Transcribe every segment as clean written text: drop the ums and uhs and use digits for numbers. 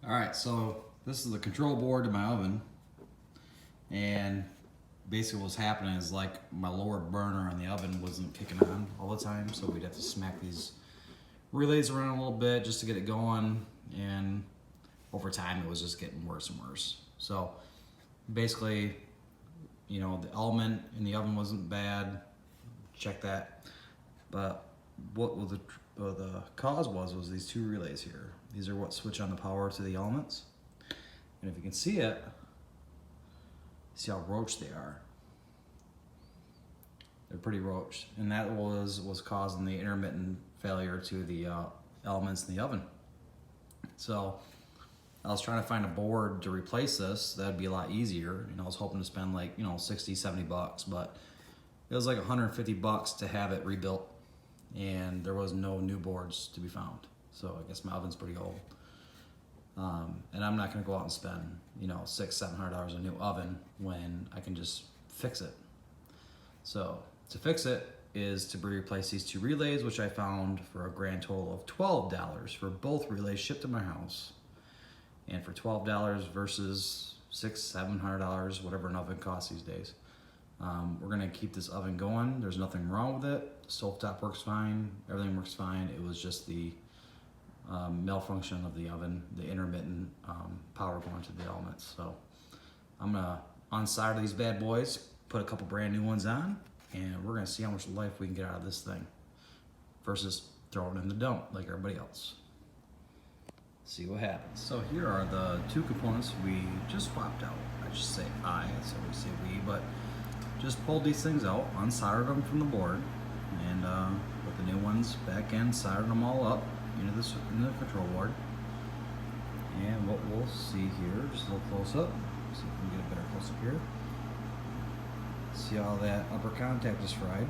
Alright, so this is the control board to my oven, and basically what's happening is like my lower burner on the oven wasn't kicking on all the time, so we'd have to smack these relays around a little bit just to get it going, and over time it was just getting worse and worse. So basically, you know, the element in the oven wasn't bad, check that, but what was the cause was these two relays here. These are what switch on the power to the elements. And if you can see it, see how roached they are. They're pretty roached. And that was causing the intermittent failure to the elements in the oven. So I was trying to find a board to replace this. That'd be a lot easier. You know, I was hoping to spend like, 60, 70 bucks, but it was like 150 bucks to have it rebuilt, and there was no new boards to be found. So I guess my oven's pretty old. And I'm not gonna go out and spend, $600, $700 a new oven when I can just fix it. So to fix it is to replace these two relays, which I found for a grand total of $12 for both relays shipped to my house. And for $12 versus $600, $700, whatever an oven costs these days. We're gonna keep this oven going. There's nothing wrong with it. The stovetop works fine. Everything works fine. It was just the malfunction of the oven, the intermittent power going to the elements. So I'm gonna unsolder these bad boys, put a couple brand new ones on, and we're gonna see how much life we can get out of this thing versus throwing it in the dump like everybody else. See what happens. So here are the two components we just swapped out. I should say that's how we say we, but just pulled these things out, unsoldered them from the board, and put the new ones back in, soldered them all up into the control board. And what we'll see here, just a little close up, see if we can get a better close up here. See how that upper contact is fried.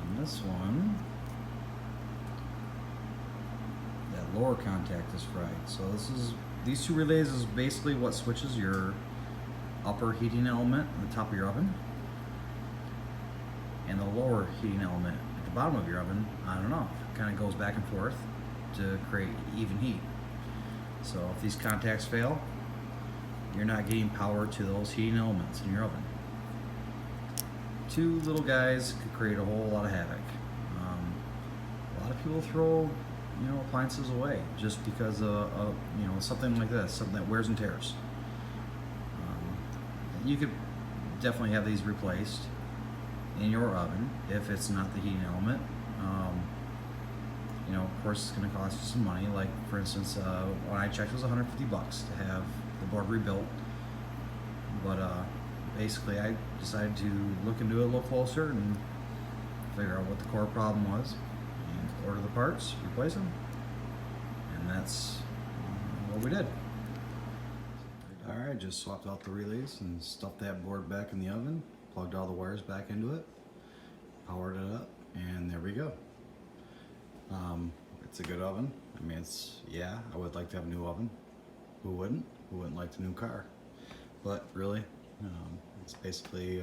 And this one, that lower contact is fried. So these two relays is basically what switches your upper heating element at the top of your oven and the lower heating element at the bottom of your oven on and off. It kind of goes back and forth to create even heat. So if these contacts fail, you're not getting power to those heating elements in your oven. Two little guys could create a whole lot of havoc. A lot of people throw appliances away just because of something like this, something that wears and tears. You could definitely have these replaced in your oven if it's not the heating element. Of course it's going to cost you some money. Like for instance, when I checked, it was 150 bucks to have the board rebuilt. But basically I decided to look into it a little closer and figure out what the core problem was, and order the parts, replace them, and that's what we did. Alright, just swapped out the relays and stuffed that board back in the oven, plugged all the wires back into it, powered it up, and there we go. It's a good oven. I mean, I would like to have a new oven. Who wouldn't? Who wouldn't like the new car? But really, it's basically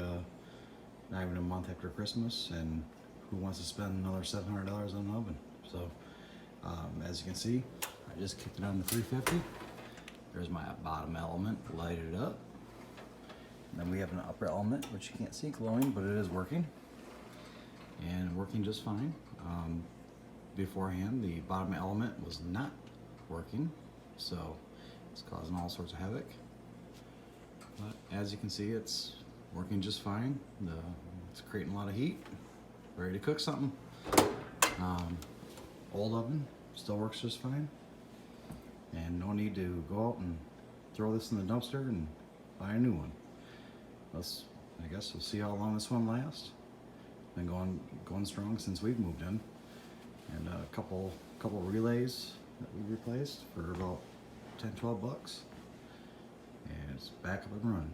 not even a month after Christmas, and who wants to spend another $700 on an oven? So as you can see, I just kicked it on the 350. There's my bottom element, lighted it up. And then we have an upper element, which you can't see glowing, but it is working. And working just fine. Beforehand, the bottom element was not working, so it's causing all sorts of havoc. But as you can see, it's working just fine. It's creating a lot of heat, ready to cook something. Old oven still works just fine, and no need to go out and throw this in the dumpster and buy a new one. I guess we'll see how long this one lasts. Been going strong since we've moved in, and a couple relays that we replaced for about 10-12 bucks, and it's back up and running.